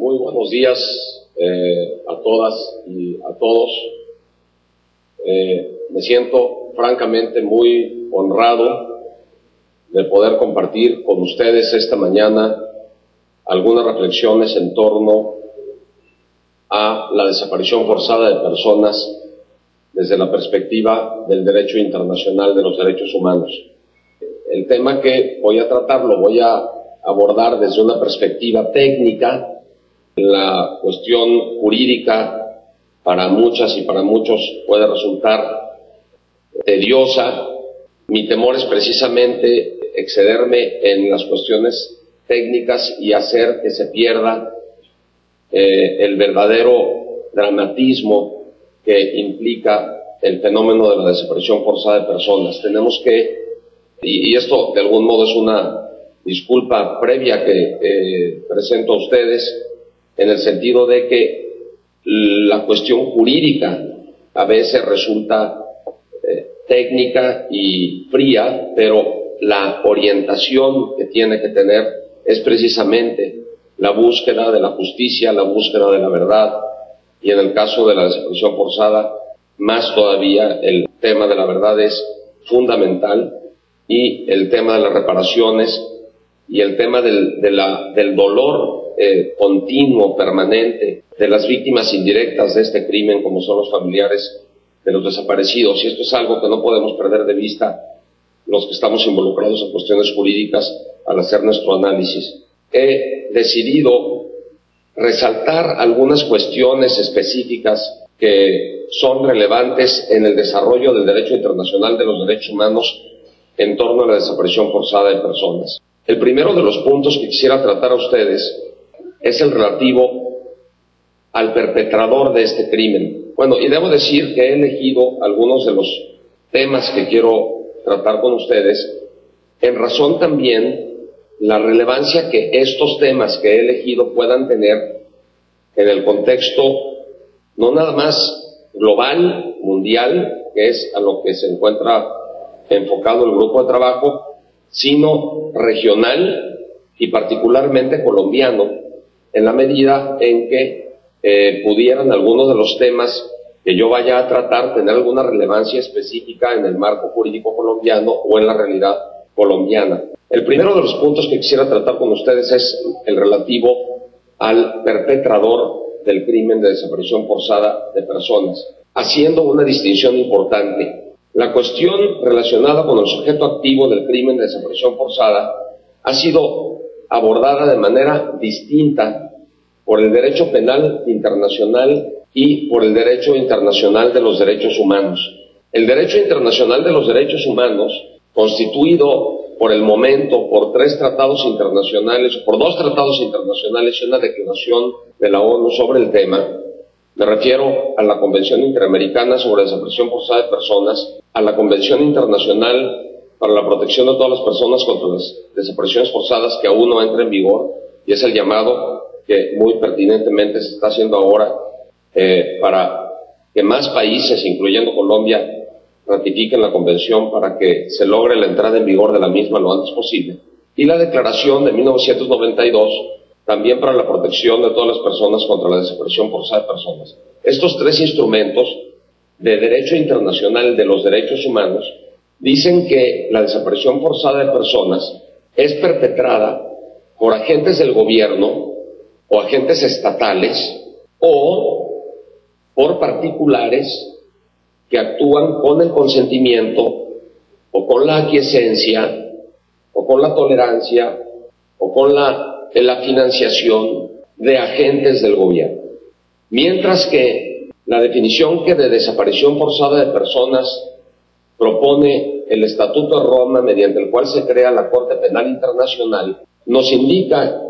Muy buenos días a todas y a todos. Me siento francamente muy honrado de poder compartir con ustedes esta mañana algunas reflexiones en torno a la desaparición forzada de personas desde la perspectiva del derecho internacional de los derechos humanos. El tema que voy a tratar lo voy a abordar desde una perspectiva técnica. La cuestión jurídica para muchas y para muchos puede resultar tediosa. Mi temor es precisamente excederme en las cuestiones técnicas y hacer que se pierda el verdadero dramatismo que implica el fenómeno de la desaparición forzada de personas. Tenemos que, y esto de algún modo es una disculpa previa que presento a ustedes, en el sentido de que la cuestión jurídica a veces resulta técnica y fría, pero la orientación que tiene que tener es precisamente la búsqueda de la justicia, la búsqueda de la verdad, y en el caso de la desaparición forzada, más todavía el tema de la verdad es fundamental, y el tema de las reparaciones y el tema del dolor continuo, permanente, de las víctimas indirectas de este crimen, como son los familiares de los desaparecidos. Y esto es algo que no podemos perder de vista los que estamos involucrados en cuestiones jurídicas al hacer nuestro análisis. He decidido resaltar algunas cuestiones específicas que son relevantes en el desarrollo del derecho internacional de los derechos humanos en torno a la desaparición forzada de personas. El primero de los puntos que quisiera tratar a ustedes es el relativo al perpetrador de este crimen. Bueno, y debo decir que he elegido algunos de los temas que quiero tratar con ustedes en razón también la relevancia que estos temas que he elegido puedan tener en el contexto no nada más global, mundial, que es a lo que se encuentra enfocado el grupo de trabajo, sino regional y particularmente colombiano, en la medida en que pudieran algunos de los temas que yo vaya a tratar tener alguna relevancia específica en el marco jurídico colombiano o en la realidad colombiana. El primero de los puntos que quisiera tratar con ustedes es el relativo al perpetrador del crimen de desaparición forzada de personas, haciendo una distinción importante. La cuestión relacionada con el sujeto activo del crimen de desaparición forzada ha sido abordada de manera distinta por el derecho penal internacional y por el derecho internacional de los derechos humanos. El derecho internacional de los derechos humanos, constituido por el momento por 3 tratados internacionales, por 2 tratados internacionales y una declaración de la ONU sobre el tema, me refiero a la Convención Interamericana sobre Desaparición Forzada de Personas, a la Convención Internacional para la Protección de todas las personas contra las desapariciones forzadas, que aún no entra en vigor, y es el llamado que muy pertinentemente se está haciendo ahora para que más países, incluyendo Colombia, ratifiquen la convención para que se logre la entrada en vigor de la misma lo antes posible. Y la declaración de 1992, también para la protección de todas las personas contra la desaparición forzada de personas. Estos 3 instrumentos de derecho internacional de los derechos humanos dicen que la desaparición forzada de personas es perpetrada por agentes del gobierno o agentes estatales o por particulares que actúan con el consentimiento o con la aquiescencia o con la tolerancia o con la financiación de agentes del gobierno. Mientras que la definición que de desaparición forzada de personas propone el Estatuto de Roma, mediante el cual se crea la Corte Penal Internacional, nos indica,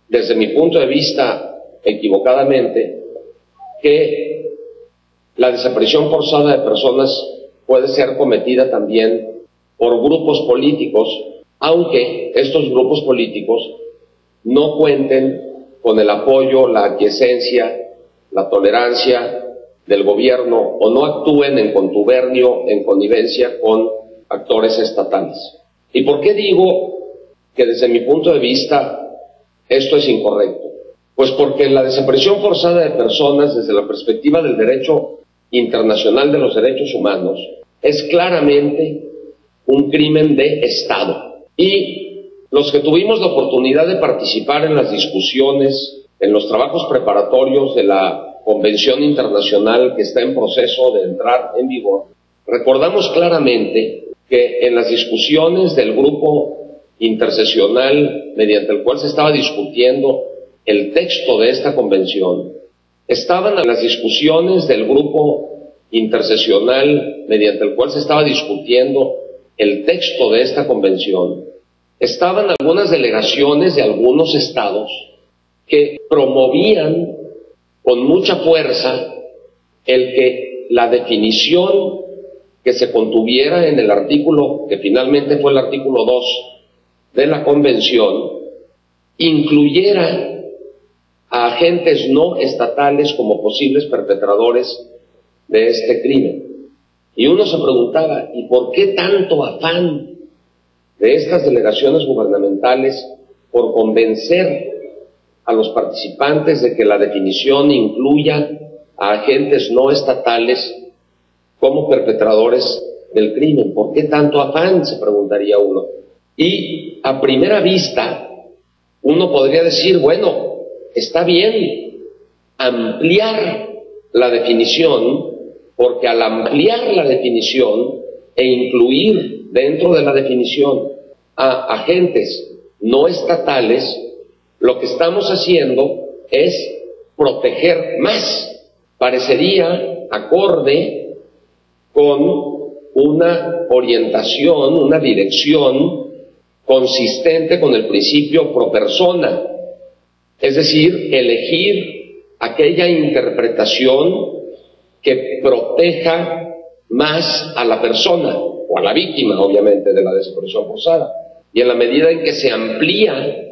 desde mi punto de vista equivocadamente, que la desaparición forzada de personas puede ser cometida también por grupos políticos, aunque estos grupos políticos no cuenten con el apoyo, la aquiescencia, la tolerancia del gobierno o no actúen en contubernio, en connivencia con actores estatales. ¿Y por qué digo que desde mi punto de vista esto es incorrecto? Pues porque la desaparición forzada de personas desde la perspectiva del derecho internacional de los derechos humanos es claramente un crimen de Estado. Y los que tuvimos la oportunidad de participar en las discusiones, en los trabajos preparatorios de la Convención Internacional que está en proceso de entrar en vigor, recordamos claramente que en las discusiones del grupo intersesional mediante el cual se estaba discutiendo el texto de esta convención, estaban las discusiones del grupo intersesional mediante el cual se estaba discutiendo el texto de esta convención, estaban algunas delegaciones de algunos estados que promovían con mucha fuerza el que la definición que se contuviera en el artículo, que finalmente fue el artículo 2 de la convención, incluyera a agentes no estatales como posibles perpetradores de este crimen. Y uno se preguntaba, ¿y por qué tanto afán de estas delegaciones gubernamentales por convencer a los participantes de que la definición incluya a agentes no estatales como perpetradores del crimen? ¿Por qué tanto afán?, se preguntaría uno. Y a primera vista uno podría decir, bueno, está bien ampliar la definición, porque al ampliar la definición e incluir dentro de la definición a agentes no estatales, lo que estamos haciendo es proteger más. Parecería acorde con una orientación, una dirección consistente con el principio pro persona, es decir, elegir aquella interpretación que proteja más a la persona o a la víctima, obviamente, de la desaparición forzada. Y en la medida en que se amplía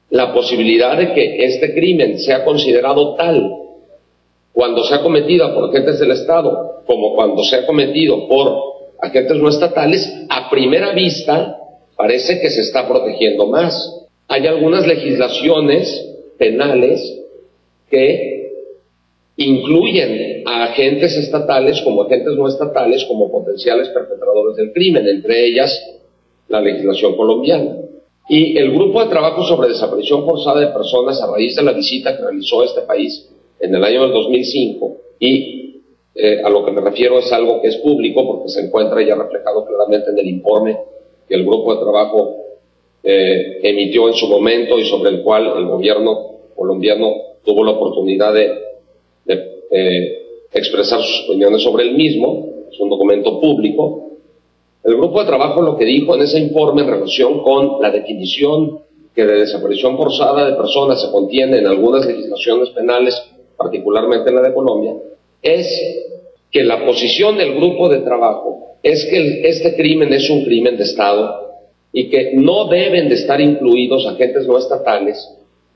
la posibilidad de que este crimen sea considerado tal cuando sea cometido por agentes del Estado como cuando sea cometido por agentes no estatales, a primera vista parece que se está protegiendo más. Hay algunas legislaciones penales que incluyen a agentes estatales como agentes no estatales como potenciales perpetradores del crimen, entre ellas la legislación colombiana. Y el grupo de trabajo sobre desaparición forzada de personas, a raíz de la visita que realizó a este país en el año del 2005, y a lo que me refiero es algo que es público porque se encuentra ya reflejado claramente en el informe que el grupo de trabajo emitió en su momento y sobre el cual el gobierno colombiano tuvo la oportunidad de expresar sus opiniones sobre el mismo. Es un documento público. El grupo de trabajo lo que dijo en ese informe en relación con la definición que de desaparición forzada de personas se contiene en algunas legislaciones penales, particularmente en la de Colombia, es que la posición del grupo de trabajo es que este crimen es un crimen de Estado y que no deben de estar incluidos agentes no estatales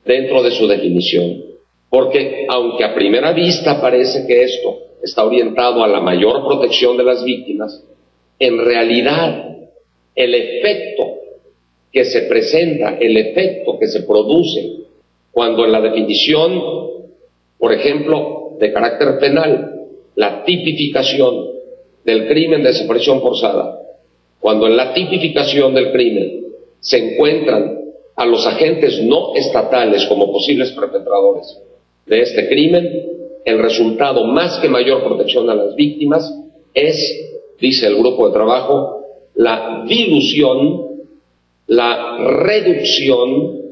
dentro de su definición, porque aunque a primera vista parece que esto está orientado a la mayor protección de las víctimas, en realidad el efecto que se presenta, el efecto que se produce cuando en la definición, por ejemplo, de carácter penal, la tipificación del crimen de desaparición forzada, cuando en la tipificación del crimen se encuentran a los agentes no estatales como posibles perpetradores de este crimen, el resultado, más que mayor protección a las víctimas, es, dice el grupo de trabajo, la dilución, la reducción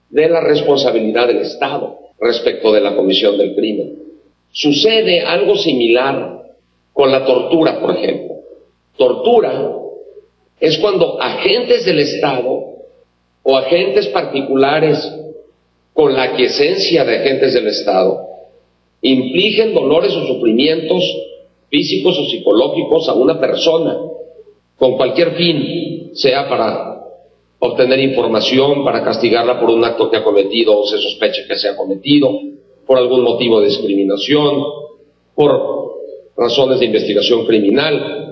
de la responsabilidad del Estado respecto de la comisión del crimen. Sucede algo similar con la tortura, por ejemplo. Tortura es cuando agentes del Estado o agentes particulares con la aquiescencia de agentes del Estado infligen dolores o sufrimientos físicos o psicológicos a una persona con cualquier fin, sea para obtener información, para castigarla por un acto que ha cometido o se sospeche que se ha cometido, por algún motivo de discriminación, por razones de investigación criminal.